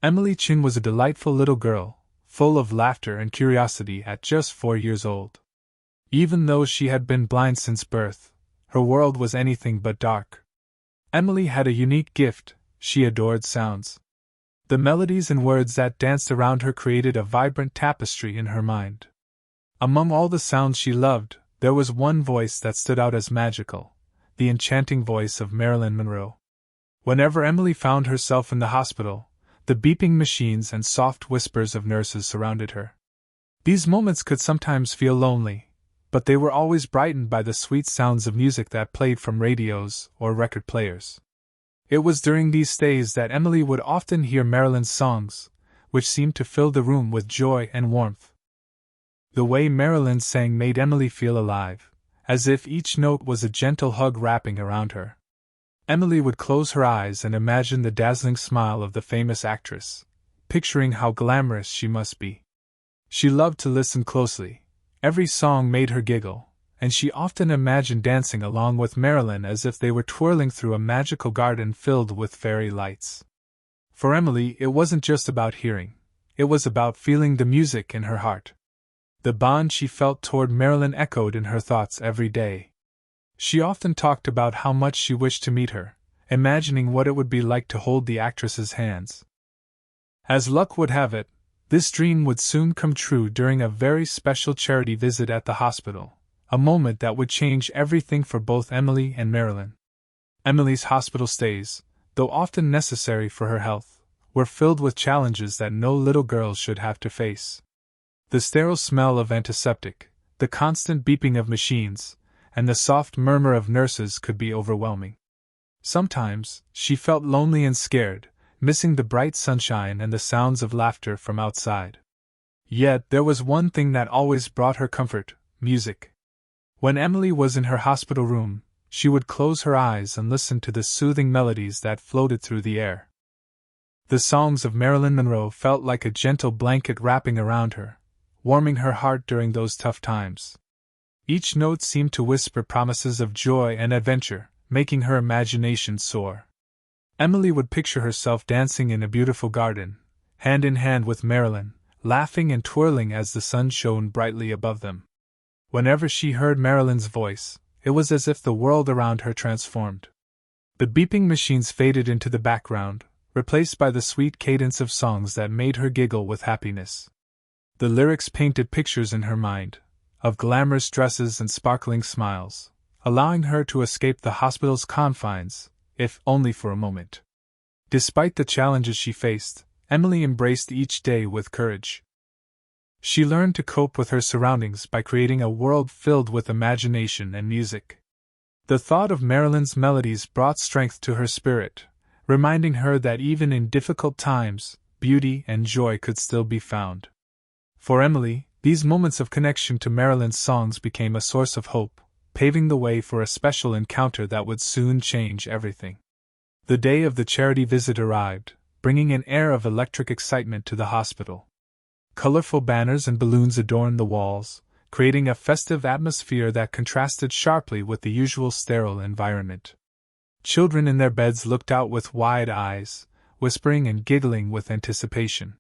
Emily Chin was a delightful little girl, full of laughter and curiosity at just 4 years old. Even though she had been blind since birth, her world was anything but dark. Emily had a unique gift: she adored sounds. The melodies and words that danced around her created a vibrant tapestry in her mind. Among all the sounds she loved, there was one voice that stood out as magical: the enchanting voice of Marilyn Monroe. Whenever Emily found herself in the hospital, the beeping machines and soft whispers of nurses surrounded her. These moments could sometimes feel lonely, but they were always brightened by the sweet sounds of music that played from radios or record players. It was during these stays that Emily would often hear Marilyn's songs, which seemed to fill the room with joy and warmth. The way Marilyn sang made Emily feel alive, as if each note was a gentle hug wrapping around her. Emily would close her eyes and imagine the dazzling smile of the famous actress, picturing how glamorous she must be. She loved to listen closely. Every song made her giggle, and she often imagined dancing along with Marilyn as if they were twirling through a magical garden filled with fairy lights. For Emily, it wasn't just about hearing, it was about feeling the music in her heart. The bond she felt toward Marilyn echoed in her thoughts every day. She often talked about how much she wished to meet her, imagining what it would be like to hold the actress's hands. As luck would have it, this dream would soon come true during a very special charity visit at the hospital, a moment that would change everything for both Emily and Marilyn. Emily's hospital stays, though often necessary for her health, were filled with challenges that no little girl should have to face. The sterile smell of antiseptic, the constant beeping of machines, and the soft murmur of nurses could be overwhelming. Sometimes, she felt lonely and scared, missing the bright sunshine and the sounds of laughter from outside. Yet there was one thing that always brought her comfort: music. When Emily was in her hospital room, she would close her eyes and listen to the soothing melodies that floated through the air. The songs of Marilyn Monroe felt like a gentle blanket wrapping around her, warming her heart during those tough times. Each note seemed to whisper promises of joy and adventure, making her imagination soar. Emily would picture herself dancing in a beautiful garden, hand in hand with Marilyn, laughing and twirling as the sun shone brightly above them. Whenever she heard Marilyn's voice, it was as if the world around her transformed. The beeping machines faded into the background, replaced by the sweet cadence of songs that made her giggle with happiness. The lyrics painted pictures in her mind, of glamorous dresses and sparkling smiles, allowing her to escape the hospital's confines, if only for a moment. Despite the challenges she faced, Emily embraced each day with courage. She learned to cope with her surroundings by creating a world filled with imagination and music. The thought of Marilyn's melodies brought strength to her spirit, reminding her that even in difficult times, beauty and joy could still be found. For Emily, these moments of connection to Marilyn's songs became a source of hope, paving the way for a special encounter that would soon change everything. The day of the charity visit arrived, bringing an air of electric excitement to the hospital. Colorful banners and balloons adorned the walls, creating a festive atmosphere that contrasted sharply with the usual sterile environment. Children in their beds looked out with wide eyes, whispering and giggling with anticipation.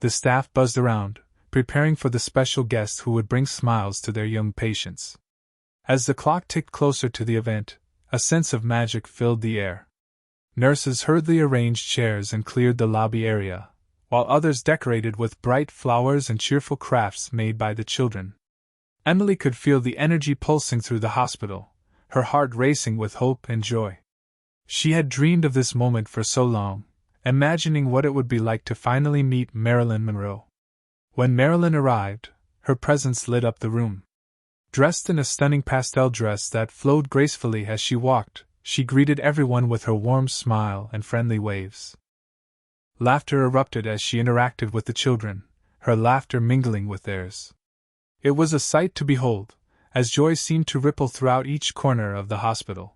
The staff buzzed around, preparing for the special guest who would bring smiles to their young patients. As the clock ticked closer to the event, a sense of magic filled the air. Nurses hurriedly arranged chairs and cleared the lobby area, while others decorated with bright flowers and cheerful crafts made by the children. Emily could feel the energy pulsing through the hospital, her heart racing with hope and joy. She had dreamed of this moment for so long, imagining what it would be like to finally meet Marilyn Monroe. When Marilyn arrived, her presence lit up the room. Dressed in a stunning pastel dress that flowed gracefully as she walked, she greeted everyone with her warm smile and friendly waves. Laughter erupted as she interacted with the children, her laughter mingling with theirs. It was a sight to behold, as joy seemed to ripple throughout each corner of the hospital.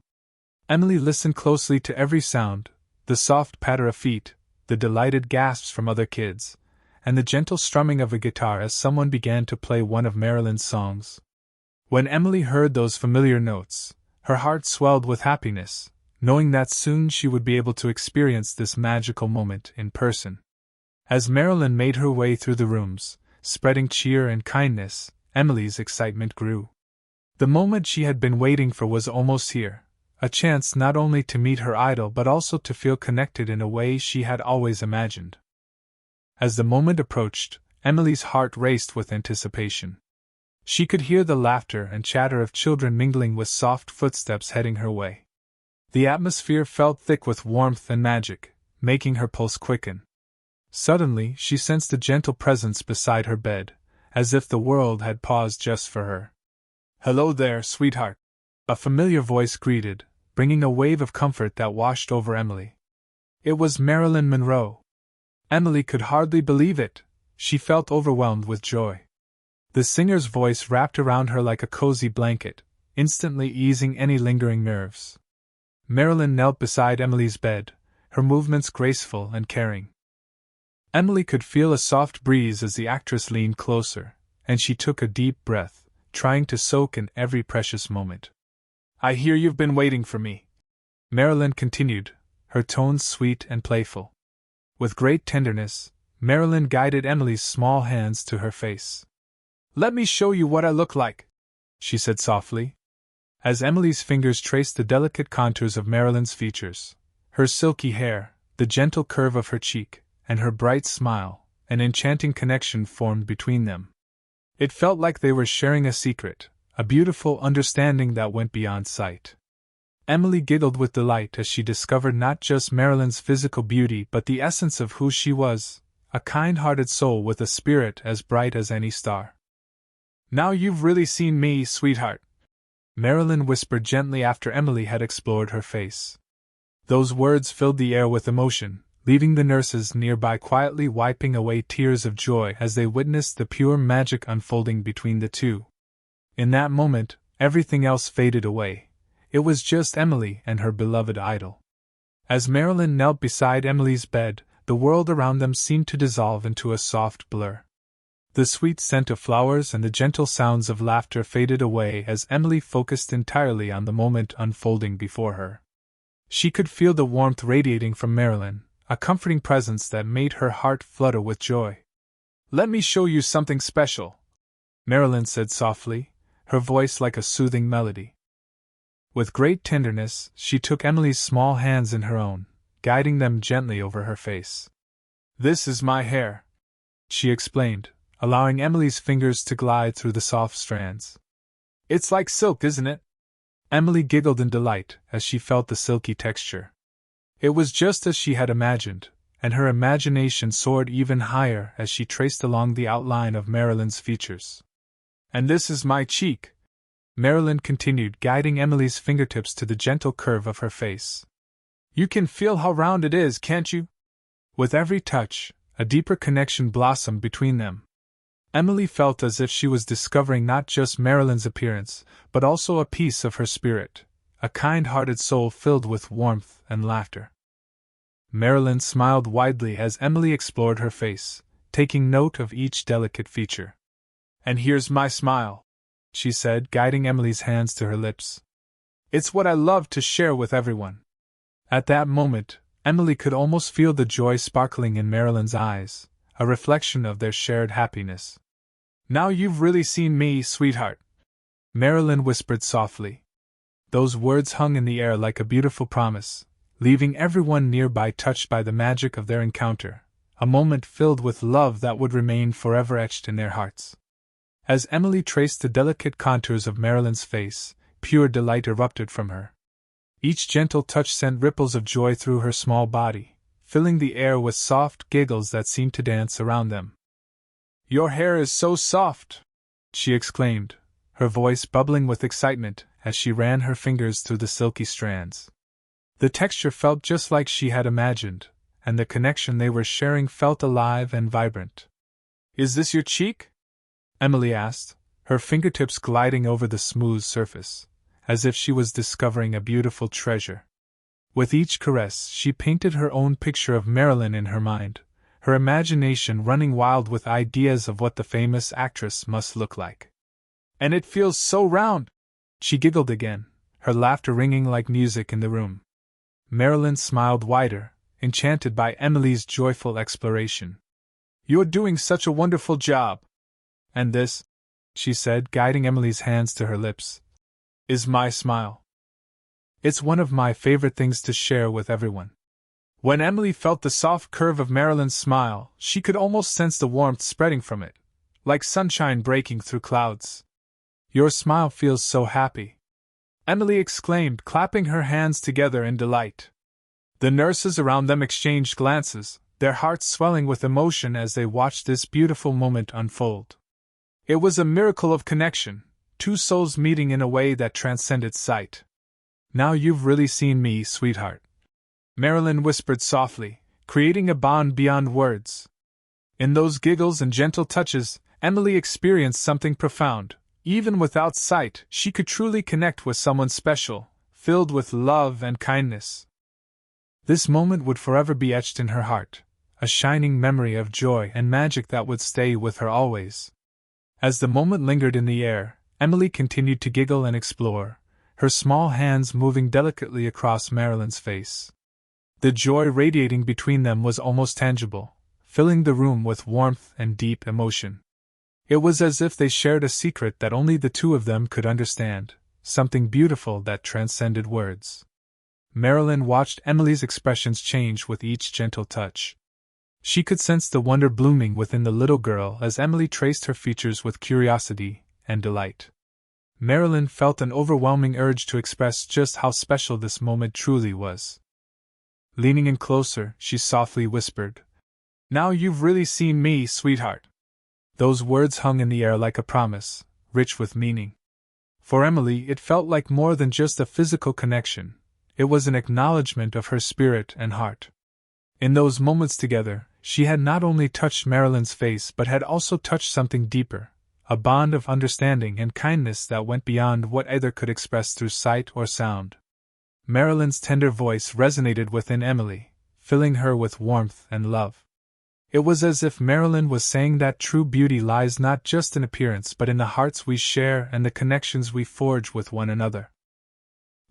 Emily listened closely to every sound, the soft patter of feet, the delighted gasps from other kids, and the gentle strumming of a guitar as someone began to play one of Marilyn's songs. When Emily heard those familiar notes, her heart swelled with happiness, knowing that soon she would be able to experience this magical moment in person. As Marilyn made her way through the rooms, spreading cheer and kindness, Emily's excitement grew. The moment she had been waiting for was almost here, a chance not only to meet her idol but also to feel connected in a way she had always imagined. As the moment approached, Emily's heart raced with anticipation. She could hear the laughter and chatter of children mingling with soft footsteps heading her way. The atmosphere felt thick with warmth and magic, making her pulse quicken. Suddenly, she sensed a gentle presence beside her bed, as if the world had paused just for her. "Hello there, sweetheart," a familiar voice greeted, bringing a wave of comfort that washed over Emily. It was Marilyn Monroe. Emily could hardly believe it. She felt overwhelmed with joy. The singer's voice wrapped around her like a cozy blanket, instantly easing any lingering nerves. Marilyn knelt beside Emily's bed, her movements graceful and caring. Emily could feel a soft breeze as the actress leaned closer, and she took a deep breath, trying to soak in every precious moment. "I hear you've been waiting for me," Marilyn continued, her tones sweet and playful. With great tenderness, Marilyn guided Emily's small hands to her face. "Let me show you what I look like," she said softly. As Emily's fingers traced the delicate contours of Marilyn's features, her silky hair, the gentle curve of her cheek, and her bright smile, an enchanting connection formed between them. It felt like they were sharing a secret, a beautiful understanding that went beyond sight. Emily giggled with delight as she discovered not just Marilyn's physical beauty but the essence of who she was, a kind-hearted soul with a spirit as bright as any star. "Now you've really seen me, sweetheart," Marilyn whispered gently after Emily had explored her face. Those words filled the air with emotion, leaving the nurses nearby quietly wiping away tears of joy as they witnessed the pure magic unfolding between the two. In that moment, everything else faded away. It was just Emily and her beloved idol. As Marilyn knelt beside Emily's bed, the world around them seemed to dissolve into a soft blur. The sweet scent of flowers and the gentle sounds of laughter faded away as Emily focused entirely on the moment unfolding before her. She could feel the warmth radiating from Marilyn, a comforting presence that made her heart flutter with joy. "Let me show you something special," Marilyn said softly, her voice like a soothing melody. With great tenderness, she took Emily's small hands in her own, guiding them gently over her face. "This is my hair," she explained, allowing Emily's fingers to glide through the soft strands. "It's like silk, isn't it?" Emily giggled in delight as she felt the silky texture. It was just as she had imagined, and her imagination soared even higher as she traced along the outline of Marilyn's features. "And this is my cheek," Marilyn continued, guiding Emily's fingertips to the gentle curve of her face. "You can feel how round it is, can't you?" With every touch, a deeper connection blossomed between them. Emily felt as if she was discovering not just Marilyn's appearance, but also a piece of her spirit, a kind-hearted soul filled with warmth and laughter. Marilyn smiled widely as Emily explored her face, taking note of each delicate feature. "And here's my smile," she said, guiding Emily's hands to her lips. "It's what I love to share with everyone." At that moment, Emily could almost feel the joy sparkling in Marilyn's eyes, a reflection of their shared happiness. "Now you've really seen me, sweetheart," Marilyn whispered softly. Those words hung in the air like a beautiful promise, leaving everyone nearby touched by the magic of their encounter, a moment filled with love that would remain forever etched in their hearts. As Emily traced the delicate contours of Marilyn's face, pure delight erupted from her. Each gentle touch sent ripples of joy through her small body, filling the air with soft giggles that seemed to dance around them. "Your hair is so soft!" she exclaimed, her voice bubbling with excitement as she ran her fingers through the silky strands. The texture felt just like she had imagined, and the connection they were sharing felt alive and vibrant. "Is this your cheek?" Emily asked, her fingertips gliding over the smooth surface, as if she was discovering a beautiful treasure. With each caress, she painted her own picture of Marilyn in her mind, her imagination running wild with ideas of what the famous actress must look like. "And it feels so round!" She giggled again, her laughter ringing like music in the room. Marilyn smiled wider, enchanted by Emily's joyful exploration. "You're doing such a wonderful job. And this," she said, guiding Emily's hands to her lips, "is my smile. It's one of my favorite things to share with everyone." When Emily felt the soft curve of Marilyn's smile, she could almost sense the warmth spreading from it, like sunshine breaking through clouds. "Your smile feels so happy," Emily exclaimed, clapping her hands together in delight. The nurses around them exchanged glances, their hearts swelling with emotion as they watched this beautiful moment unfold. It was a miracle of connection, two souls meeting in a way that transcended sight. "Now you've really seen me, sweetheart," Marilyn whispered softly, creating a bond beyond words. In those giggles and gentle touches, Emily experienced something profound. Even without sight, she could truly connect with someone special, filled with love and kindness. This moment would forever be etched in her heart, a shining memory of joy and magic that would stay with her always. As the moment lingered in the air, Emily continued to giggle and explore, her small hands moving delicately across Marilyn's face. The joy radiating between them was almost tangible, filling the room with warmth and deep emotion. It was as if they shared a secret that only the two of them could understand, something beautiful that transcended words. Marilyn watched Emily's expressions change with each gentle touch. She could sense the wonder blooming within the little girl as Emily traced her features with curiosity and delight. Marilyn felt an overwhelming urge to express just how special this moment truly was. Leaning in closer, she softly whispered, "Now you've really seen me, sweetheart." Those words hung in the air like a promise, rich with meaning. For Emily, it felt like more than just a physical connection. It was an acknowledgement of her spirit and heart. In those moments together, she had not only touched Marilyn's face but had also touched something deeper, a bond of understanding and kindness that went beyond what either could express through sight or sound. Marilyn's tender voice resonated within Emily, filling her with warmth and love. It was as if Marilyn was saying that true beauty lies not just in appearance but in the hearts we share and the connections we forge with one another.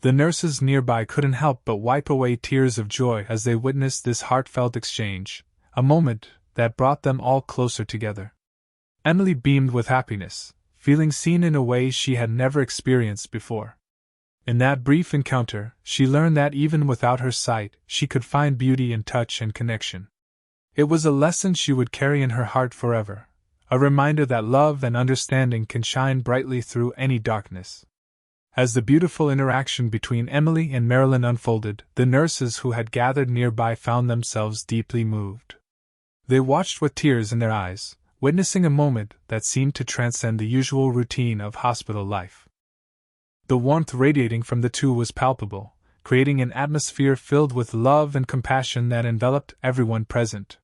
The nurses nearby couldn't help but wipe away tears of joy as they witnessed this heartfelt exchange, a moment that brought them all closer together. Emily beamed with happiness, feeling seen in a way she had never experienced before. In that brief encounter, she learned that even without her sight, she could find beauty in touch and connection. It was a lesson she would carry in her heart forever, a reminder that love and understanding can shine brightly through any darkness. As the beautiful interaction between Emily and Marilyn unfolded, the nurses who had gathered nearby found themselves deeply moved. They watched with tears in their eyes, witnessing a moment that seemed to transcend the usual routine of hospital life. The warmth radiating from the two was palpable, creating an atmosphere filled with love and compassion that enveloped everyone present.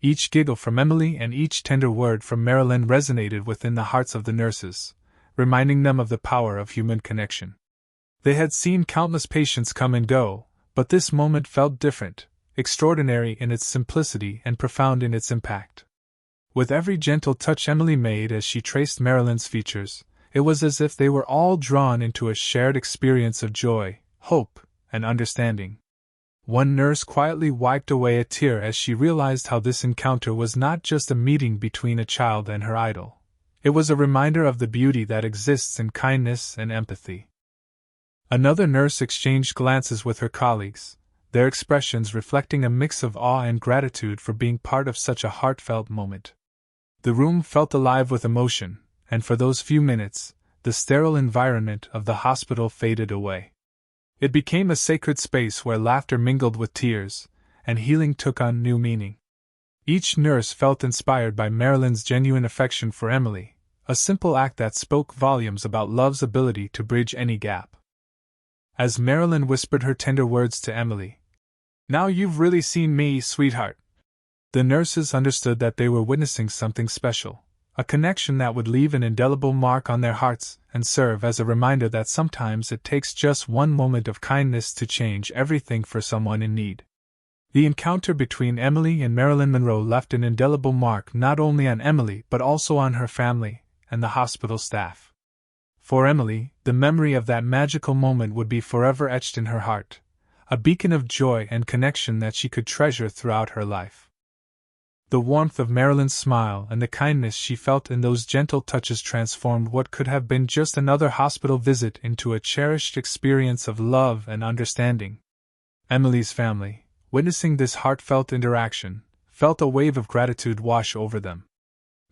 Each giggle from Emily and each tender word from Marilyn resonated within the hearts of the nurses, reminding them of the power of human connection. They had seen countless patients come and go, but this moment felt different, extraordinary in its simplicity and profound in its impact. With every gentle touch Emily made as she traced Marilyn's features, it was as if they were all drawn into a shared experience of joy, hope, and understanding. One nurse quietly wiped away a tear as she realized how this encounter was not just a meeting between a child and her idol. It was a reminder of the beauty that exists in kindness and empathy. Another nurse exchanged glances with her colleagues, their expressions reflecting a mix of awe and gratitude for being part of such a heartfelt moment. The room felt alive with emotion, and for those few minutes, the sterile environment of the hospital faded away. It became a sacred space where laughter mingled with tears, and healing took on new meaning. Each nurse felt inspired by Marilyn's genuine affection for Emily, a simple act that spoke volumes about love's ability to bridge any gap. As Marilyn whispered her tender words to Emily, "Now you've really seen me, sweetheart," the nurses understood that they were witnessing something special, a connection that would leave an indelible mark on their hearts and serve as a reminder that sometimes it takes just one moment of kindness to change everything for someone in need. The encounter between Emily and Marilyn Monroe left an indelible mark not only on Emily but also on her family and the hospital staff. For Emily, the memory of that magical moment would be forever etched in her heart, a beacon of joy and connection that she could treasure throughout her life. The warmth of Marilyn's smile and the kindness she felt in those gentle touches transformed what could have been just another hospital visit into a cherished experience of love and understanding. Emily's family, witnessing this heartfelt interaction, felt a wave of gratitude wash over them.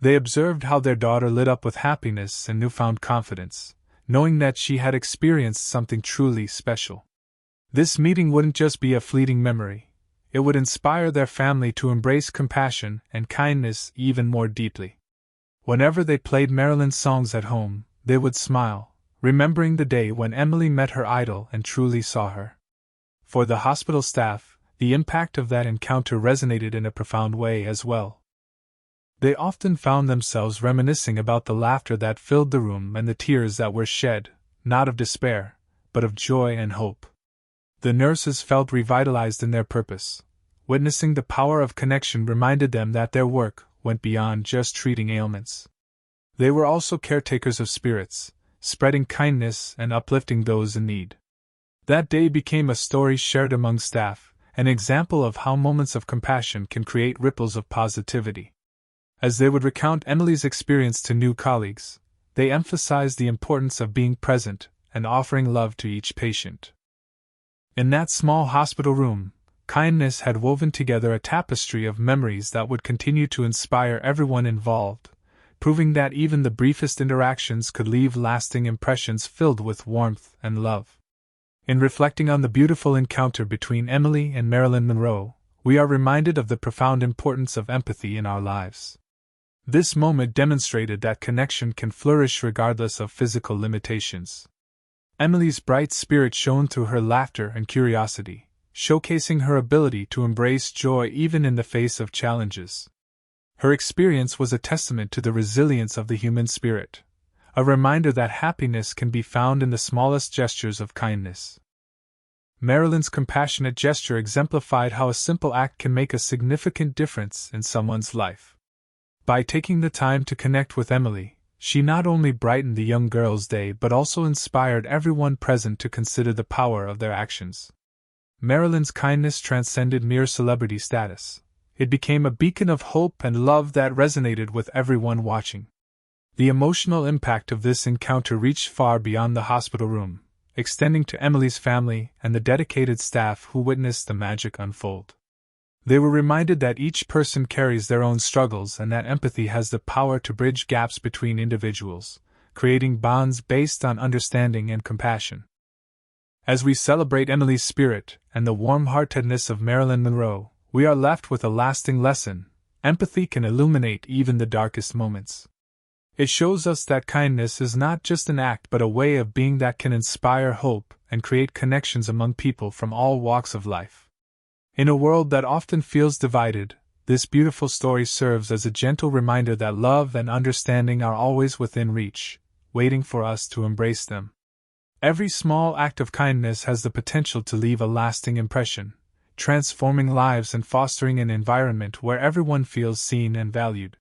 They observed how their daughter lit up with happiness and newfound confidence, knowing that she had experienced something truly special. This meeting wouldn't just be a fleeting memory. It would inspire their family to embrace compassion and kindness even more deeply. Whenever they played Marilyn's songs at home, they would smile, remembering the day when Emily met her idol and truly saw her. For the hospital staff, the impact of that encounter resonated in a profound way as well. They often found themselves reminiscing about the laughter that filled the room and the tears that were shed, not of despair, but of joy and hope. The nurses felt revitalized in their purpose. Witnessing the power of connection reminded them that their work went beyond just treating ailments. They were also caretakers of spirits, spreading kindness and uplifting those in need. That day became a story shared among staff, an example of how moments of compassion can create ripples of positivity. As they would recount Emily's experience to new colleagues, they emphasized the importance of being present and offering love to each patient. In that small hospital room, kindness had woven together a tapestry of memories that would continue to inspire everyone involved, proving that even the briefest interactions could leave lasting impressions filled with warmth and love. In reflecting on the beautiful encounter between Emily and Marilyn Monroe, we are reminded of the profound importance of empathy in our lives. This moment demonstrated that connection can flourish regardless of physical limitations. Emily's bright spirit shone through her laughter and curiosity, showcasing her ability to embrace joy even in the face of challenges. Her experience was a testament to the resilience of the human spirit, a reminder that happiness can be found in the smallest gestures of kindness. Marilyn's compassionate gesture exemplified how a simple act can make a significant difference in someone's life. By taking the time to connect with Emily, she not only brightened the young girl's day but also inspired everyone present to consider the power of their actions. Marilyn's kindness transcended mere celebrity status. It became a beacon of hope and love that resonated with everyone watching. The emotional impact of this encounter reached far beyond the hospital room, extending to Emily's family and the dedicated staff who witnessed the magic unfold. They were reminded that each person carries their own struggles and that empathy has the power to bridge gaps between individuals, creating bonds based on understanding and compassion. As we celebrate Emily's spirit and the warm-heartedness of Marilyn Monroe, we are left with a lasting lesson. Empathy can illuminate even the darkest moments. It shows us that kindness is not just an act but a way of being that can inspire hope and create connections among people from all walks of life. In a world that often feels divided, this beautiful story serves as a gentle reminder that love and understanding are always within reach, waiting for us to embrace them. Every small act of kindness has the potential to leave a lasting impression, transforming lives and fostering an environment where everyone feels seen and valued.